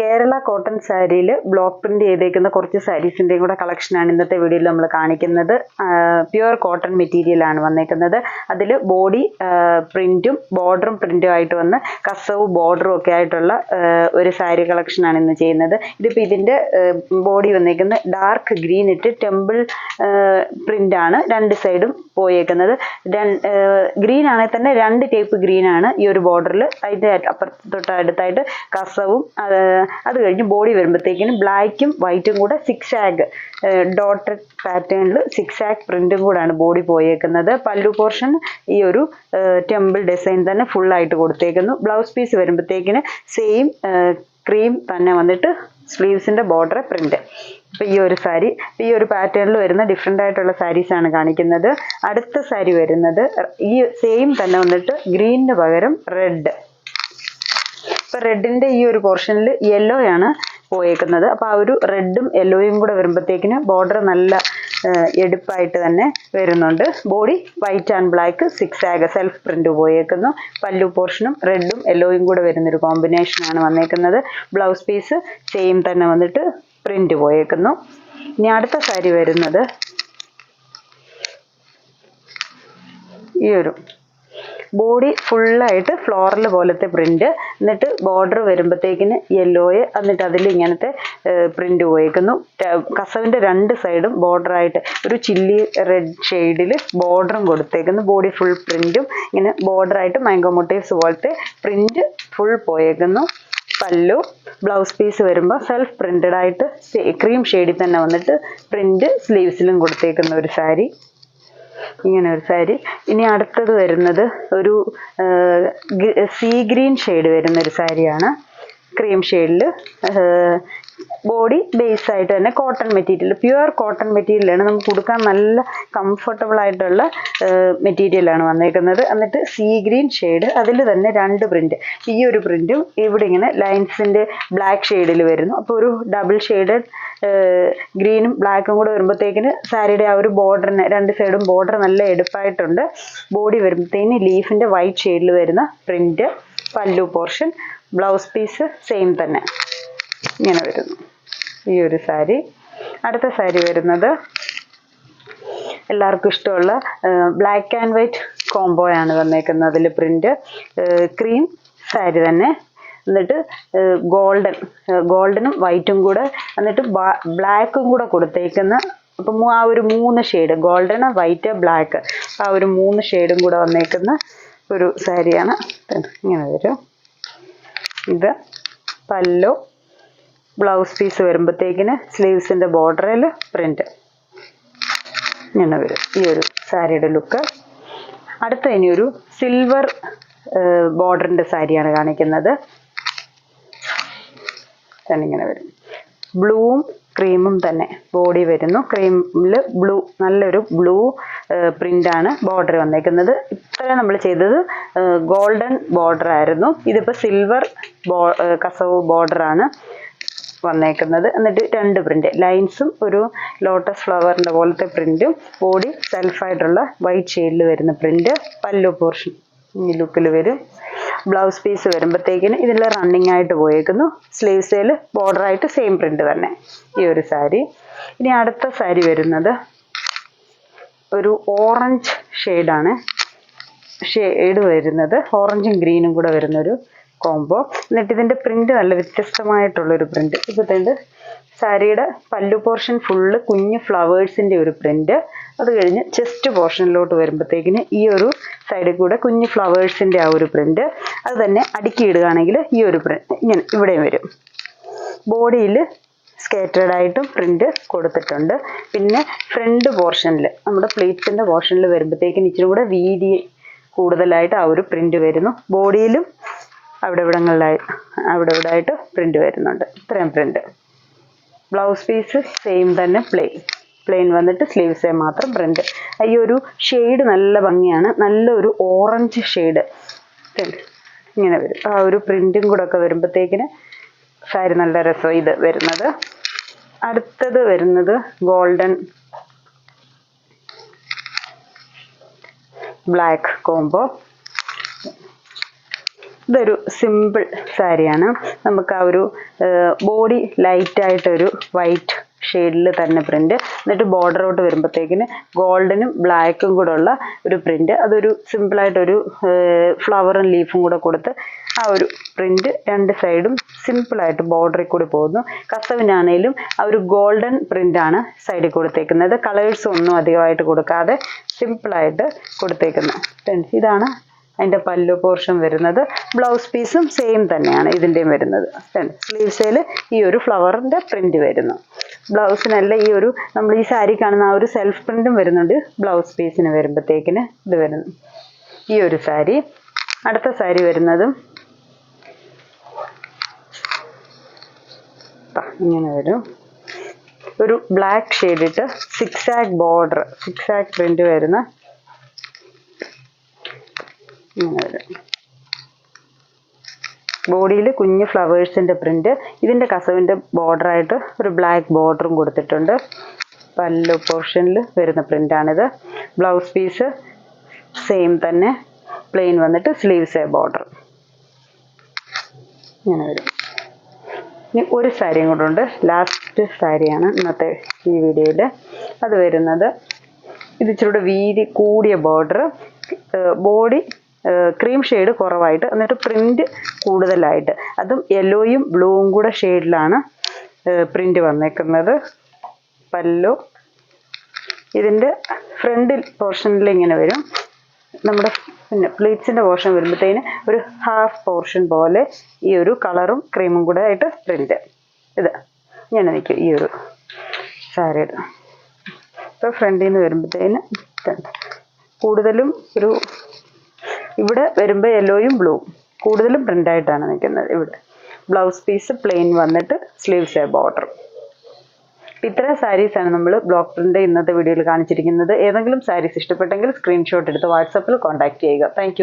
Kerala cotton സാരിയിൽ block print ചെയ്തേക്കുന്ന കുറച്ച് സാരീസിൻ്റെയും കൂടെ കളക്ഷനാണ് ഇന്നത്തെ വീഡിയോയിൽ നമ്മൾ കാണിക്കുന്നത്. പ്യുവർ കോട്ടൺ മെറ്റീരിയൽ ആണ് വന്നേക്കുന്നത്. അതിൽ ബോഡി പ്രിന്റും ബോർഡറും പ്രിന്റും ആയിട്ട് വന്ന് കസവും ബോർഡറും ഒക്കെ ആയിട്ടുള്ള ഒരു സാരി കളക്ഷനാണ് ഇന്ന് ചെയ്യുന്നത്. ഇതിപ്പോൾ ഇതിൻ്റെ ബോഡി വന്നേക്കുന്നത് ഡാർക്ക് ഗ്രീൻ ഇട്ട് ടെമ്പിൾ പ്രിന്റ് ആണ് രണ്ട് സൈഡും പോയേക്കുന്നത്. ഗ്രീൻ ആണെങ്കിൽ തന്നെ രണ്ട് ടൈപ്പ് ഗ്രീൻ ആണ് ഈ ഒരു ബോർഡറിൽ. അതിൻ്റെ തൊട്ടടുത്തായിട്ട് കസവും അത് കഴിഞ്ഞ് ബോഡി വരുമ്പോഴത്തേക്കിനും ബ്ലാക്കും വൈറ്റും കൂടെ സിക്സ് ആഗ് ഡോട്ടഡ് പാറ്റേണിൽ സിക്സ് ആഗ് പ്രിന്റും കൂടാണ് ബോഡി പോയേക്കുന്നത്. പല്ലു പോർഷൻ ഈ ഒരു ടെമ്പിൾ ഡിസൈൻ തന്നെ ഫുള്ളായിട്ട് കൊടുത്തേക്കുന്നു. ബ്ലൗസ് പീസ് വരുമ്പോഴത്തേക്കിന് സെയിം ക്രീം തന്നെ വന്നിട്ട് സ്ലീവ്സിൻ്റെ ബോർഡർ പ്രിന്റ്. അപ്പോൾ ഈ ഒരു സാരി ഈ ഒരു പാറ്റേണിൽ വരുന്ന ഡിഫറെൻ്റ് ആയിട്ടുള്ള സാരീസാണ് കാണിക്കുന്നത്. അടുത്ത സാരി വരുന്നത് ഈ സെയിം തന്നെ വന്നിട്ട് ഗ്രീനിന് പകരം റെഡ്. ഇപ്പം റെഡിൻ്റെ ഈ ഒരു പോർഷനിൽ യെല്ലോ ആണ് പോയേക്കുന്നത്. അപ്പോൾ ആ ഒരു റെഡും യെല്ലോയും കൂടെ വരുമ്പോഴത്തേക്കിന് ബോർഡർ നല്ല എടുപ്പായിട്ട് തന്നെ വരുന്നുണ്ട്. Body white and black zigzag self print പോയേക്കുന്നു. പല്ലു പോർഷനും റെഡും യെല്ലോയും കൂടെ വരുന്നൊരു കോമ്പിനേഷനാണ് വന്നേക്കുന്നത്. ബ്ലൗസ് പീസ് സെയിം തന്നെ വന്നിട്ട് പ്രിന്റ് പോയേക്കുന്നു. ഇനി അടുത്ത സാരി വരുന്നത് ഈ ഒരു ബോഡി ഫുള്ളായിട്ട് ഫ്ലോറൽ പോലത്തെ പ്രിന്റ്, എന്നിട്ട് ബോർഡർ വരുമ്പോഴത്തേക്കിന് യെല്ലോയെ, എന്നിട്ട് അതിൽ ഇങ്ങനത്തെ പ്രിന്റ് പോയേക്കുന്നു. കസവിൻ്റെ രണ്ട് സൈഡും ബോർഡറായിട്ട് ഒരു ചില്ലി റെഡ് ഷെയ്ഡിൽ ബോർഡറും കൊടുത്തേക്കുന്നു. ബോഡി ഫുൾ പ്രിന്റും ഇങ്ങനെ ബോർഡറായിട്ട് മാംഗോ മോട്ടീവ്സ് പോലത്തെ പ്രിന്റ് ഫുൾ പോയേക്കുന്നു. പല്ലു ബ്ലൗസ് പീസ് വരുമ്പോൾ സെൽഫ് പ്രിന്റഡ് ആയിട്ട് ക്രീം ഷെയ്ഡിൽ തന്നെ വന്നിട്ട് പ്രിന്റ് സ്ലീവ്സിലും കൊടുത്തേക്കുന്ന ഒരു സാരി. ഇങ്ങനെ ഒരു സാരി. ഇനി അടുത്തത് വരുന്നത് ഒരു സീ ഗ്രീൻ ഷെയ്ഡ് വരുന്ന ഒരു സാരിയാണ്. ക്രീം ഷെയ്ഡിൽ ബോഡി ബേസ് ആയിട്ട് തന്നെ കോട്ടൺ മെറ്റീരിയൽ, പ്യുവർ കോട്ടൺ മെറ്റീരിയലാണ്. നമുക്ക് കൊടുക്കാൻ നല്ല കംഫർട്ടബിൾ ആയിട്ടുള്ള മെറ്റീരിയലാണ് വന്നേക്കുന്നത്. എന്നിട്ട് സീ ഗ്രീൻ ഷെയ്ഡ്, അതിൽ തന്നെ രണ്ട് പ്രിന്റ്. ഈ ഒരു പ്രിന്റും ഇവിടെ ഇങ്ങനെ ലൈൻസിൻ്റെ ബ്ലാക്ക് ഷെയ്ഡിൽ വരുന്നു. അപ്പോൾ ഒരു ഡബിൾ ഷെയ്ഡഡ് ഗ്രീനും ബ്ലാക്കും കൂടെ വരുമ്പോഴത്തേക്കിന് സാരിയുടെ ആ ഒരു ബോർഡറിന് രണ്ട് സൈഡും ബോർഡർ നല്ല എടുപ്പായിട്ടുണ്ട്. ബോഡി വരുമ്പോഴത്തേക്കിന് ലീഫിൻ്റെ വൈറ്റ് ഷെയ്ഡിൽ വരുന്ന പ്രിന്റ്. പല്ലു പോർഷൻ, ബ്ലൗസ് പീസ് സെയിം തന്നെ ഇങ്ങനെ വരുന്നു ഈ ഒരു സാരി. അടുത്ത സാരി വരുന്നത് എല്ലാവർക്കും ഇഷ്ടമുള്ള ബ്ലാക്ക് ആൻഡ് വൈറ്റ് കോംബോയാണ് വന്നേക്കുന്നത്. അതിൽ പ്രിന്റ് ക്രീം സാരി തന്നെ, എന്നിട്ട് ഗോൾഡനും വൈറ്റും കൂടെ, എന്നിട്ട് ബ്ലാക്കും കൂടെ കൊടുത്തേക്കുന്ന. അപ്പം ആ ഒരു മൂന്ന് ഷെയ്ഡ് ഗോൾഡൻ വൈറ്റ് ബ്ലാക്ക്, ആ ഒരു മൂന്ന് ഷെയ്ഡും കൂടെ വന്നേക്കുന്ന ഒരു സാരിയാണ്. ഇങ്ങനെ വരും. ഇത് പല്ലു, ബ്ലൗസ് പീസ് വരുമ്പോഴത്തേക്കിന് സ്ലീവ്സിൻ്റെ ബോർഡറിൽ പ്രിന്റ് ഇങ്ങനെ വരും ഈ ഒരു സാരിയുടെ ലുക്ക്. അടുത്ത ഇനിയൊരു സിൽവർ ബോർഡറിൻ്റെ സാരിയാണ് കാണിക്കുന്നത്. ഇങ്ങനെ വരും. ബ്ലൂവും ക്രീമും തന്നെ ബോഡി വരുന്നു. ക്രീമിൽ ബ്ലൂ, നല്ലൊരു ബ്ലൂ പ്രിൻ്റാണ് ബോർഡർ വന്നേക്കുന്നത്. ഇത്ര നമ്മൾ ചെയ്തത് ഗോൾഡൻ ബോർഡർ ആയിരുന്നു. ഇതിപ്പോൾ സിൽവർ കസവ് ബോർഡറാണ് വന്നേക്കുന്നത്. എന്നിട്ട് രണ്ട് പ്രിന്റ് ലൈൻസും ഒരു ലോട്ടസ് ഫ്ലവറിൻ്റെ പോലത്തെ പ്രിന്റും, ബോഡി സെൽഫായിട്ടുള്ള വൈറ്റ് ഷെയ്ഡിൽ വരുന്ന പ്രിന്റ്. പല്ലു പോർഷൻ ഈ ലുക്കിൽ വരും. ബ്ലൗസ് പീസ് വരുമ്പോഴത്തേക്കിന് ഇതിൽ റണ്ണിങ് ആയിട്ട് പോയേക്കുന്നു. സ്ലീവ്സിൽ ബോർഡറായിട്ട് സെയിം പ്രിന്റ് തന്നെ ഈ ഒരു സാരി. ഇനി അടുത്ത സാരി വരുന്നത് ഒരു ഓറഞ്ച് ഷെയ്ഡാണ്. ഷെയ്ഡ് വരുന്നത് ഓറഞ്ചും ഗ്രീനും കൂടെ വരുന്നൊരു കോംബോ. എന്നിട്ട് ഇതിൻ്റെ പ്രിന്റ് നല്ല വ്യത്യസ്തമായിട്ടുള്ളൊരു പ്രിന്റ്. ഇപ്പോഴത്തെ സാരിയുടെ പല്ലു പോർഷൻ ഫുള്ള് കുഞ്ഞു ഫ്ലവേഴ്സിൻ്റെ ഒരു പ്രിന്റ്. അത് കഴിഞ്ഞ് ചെസ്റ്റ് പോർഷനിലോട്ട് വരുമ്പോഴത്തേക്കിന് ഈ ഒരു സൈഡിൽ കൂടെ കുഞ്ഞു ഫ്ലവേഴ്സിൻ്റെ ആ ഒരു പ്രിന്റ്. അത് തന്നെ അടുക്കിയിടുകയാണെങ്കിൽ ഈ ഒരു പ്രിന്റ് ഇങ്ങനെ ഇവിടെയും വരും. ബോഡിയിൽ സ്കേറ്റേഡ് ആയിട്ടും പ്രിന്റ് കൊടുത്തിട്ടുണ്ട്. പിന്നെ ഫ്രണ്ട് പോർഷനിൽ നമ്മുടെ പ്ലേറ്റ്സിൻ്റെ പോർഷനിൽ വരുമ്പോഴത്തേക്കിന് ഇച്ചിരി കൂടെ വീതി കൂടുതലായിട്ട് ആ ഒരു പ്രിന്റ് വരുന്നു. ബോഡിയിലും അവിടെ ഇവിടങ്ങളിലായിട്ട് പ്രിന്റ് വരുന്നുണ്ട്. ഇത്രയും പ്രിന്റ്. ബ്ലൗസ് പീസ് സെയിം തന്നെ പ്ലെയിൻ വന്നിട്ട് സ്ലീവ്സേ മാത്രം പ്രിന്റ്. ഈ ഒരു ഷെയ്ഡ് നല്ല ഭംഗിയാണ്. നല്ലൊരു ഓറഞ്ച് ഷെയ്ഡ് ഇങ്ങനെ വരും. ആ ഒരു പ്രിന്റും കൂടെ ഒക്കെ വരുമ്പോഴത്തേക്കിന് സാരി നല്ല രസം ഇത് വരുന്നത്. അടുത്തത് വരുന്നത് ഗോൾഡൻ ബ്ലാക്ക് കോംബോ. ഇതൊരു സിമ്പിൾ സാരിയാണ്. നമുക്ക് ആ ഒരു ബോഡി ലൈറ്റായിട്ടൊരു വൈറ്റ് ഷെയ്ഡിൽ തന്നെ പ്രിന്റ്, എന്നിട്ട് ബോർഡറോട്ട് വരുമ്പോഴത്തേക്കിന് ഗോൾഡനും ബ്ലാക്കും കൂടെ ഉള്ള ഒരു പ്രിന്റ്. അതൊരു സിമ്പിളായിട്ടൊരു ഫ്ലവറും ലീഫും കൂടെ കൊടുത്ത് ആ ഒരു പ്രിന്റ് രണ്ട് സൈഡും സിമ്പിളായിട്ട് ബോർഡറിൽ കൂടി പോകുന്നു. കസവിനാണേലും ആ ഒരു ഗോൾഡൻ പ്രിന്റാണ് സൈഡിൽ കൊടുത്തേക്കുന്നത്. കളേഴ്സ് ഒന്നും അധികമായിട്ട് കൊടുക്കാതെ സിമ്പിളായിട്ട് കൊടുത്തേക്കുന്നത്. ഇതാണ് അതിൻ്റെ പല്ലു പോർഷൻ വരുന്നത്. ബ്ലൗസ് പീസും സെയിം തന്നെയാണ് ഇതിൻ്റെയും വരുന്നത്. സ്ലീവ്സിൽ ഈ ഒരു ഫ്ലവറിൻ്റെ പ്രിന്റ് വരുന്നു. ബ്ലൗസിനല്ല ഈ ഒരു നമ്മൾ ഈ സാരി കാണുന്ന ആ ഒരു സെൽഫ് പ്രിന്റും വരുന്നുണ്ട് ബ്ലൗസ് പീസിന് വരുമ്പോഴത്തേക്കിന് ഇത് വരുന്നു. ഈ ഒരു സാരി. അടുത്ത സാരി വരുന്നതും ഇങ്ങനെ വരും. ഒരു ബ്ലാക്ക് ഷെയ്ഡിട്ട് സിക്സാക് ബോർഡർ, സിക്സാക് പ്രിന്റ് വരുന്ന ഇങ്ങനെ വരും. ബോഡിയിൽ കുഞ്ഞ് ഫ്ലവേഴ്സിൻ്റെ പ്രിന്റ്. ഇതിൻ്റെ കസവിൻ്റെ ബോർഡറായിട്ട് ഒരു ബ്ലാക്ക് ബോർഡറും കൊടുത്തിട്ടുണ്ട്. പല്ലു പോർഷനിൽ വരുന്ന പ്രിന്റാണിത്. ബ്ലൗസ് പീസ് സെയിം തന്നെ, പ്ലെയിൻ വന്നിട്ട് സ്ലീവ്സ് ബോർഡർ ഇങ്ങനെ വരും. ഇനി ഒരു സാരിയും കൂടെ ഉണ്ട്, ലാസ്റ്റ് സാരിയാണ് ഇന്നത്തെ ഈ വീഡിയോയിൽ. അത് വരുന്നത് ഇത് ഇച്ചിരി വീതി കൂടിയ ബോർഡർ, ബോഡി ക്രീം ഷെയ്ഡ് കുറവായിട്ട്, എന്നിട്ട് പ്രിന്റ് കൂടുതലായിട്ട്, അതും യെല്ലോയും ബ്ലൂവും കൂടെ ഷെയ്ഡിലാണ് പ്രിന്റ് വന്നേക്കുന്നത്. പല്ലു ഇതിൻ്റെ ഫ്രണ്ടിൽ പോർഷനിൽ ഇങ്ങനെ വരും. നമ്മുടെ പിന്നെ പ്ലീറ്റ്സിൻ്റെ പോർഷൻ വരുമ്പോഴത്തേന് ഒരു ഹാഫ് പോർഷൻ പോലെ ഈ ഒരു കളറും ക്രീമും കൂടെ ആയിട്ട് പ്രിന്റ്. ഇത് ഇങ്ങനെ നിൽക്കും ഈ ഒരു സാരിയുടെ. ഇപ്പോൾ ഫ്രണ്ടിൽ നിന്ന് വരുമ്പോഴത്തേന് കൂടുതലും ഒരു ഇവിടെ വരുമ്പോൾ യെല്ലോയും ബ്ലൂവും കൂടുതലും പ്രിൻ്റായിട്ടാണ് നിൽക്കുന്നത്. ഇവിടെ ബ്ലൗസ് പീസ് പ്ലെയിൻ വന്നിട്ട് സ്ലീവ്സ് ബോർഡർ. ഇത്രയും സാരീസാണ് നമ്മൾ ബ്ലോക്ക് പ്രിന്റ് ഇന്നത്തെ വീഡിയോയിൽ കാണിച്ചിരിക്കുന്നത്. ഏതെങ്കിലും സാരീസ് ഇഷ്ടപ്പെട്ടെങ്കിൽ സ്ക്രീൻഷോട്ട് എടുത്ത് വാട്സാപ്പിൽ കോൺടാക്ട് ചെയ്യുക. താങ്ക്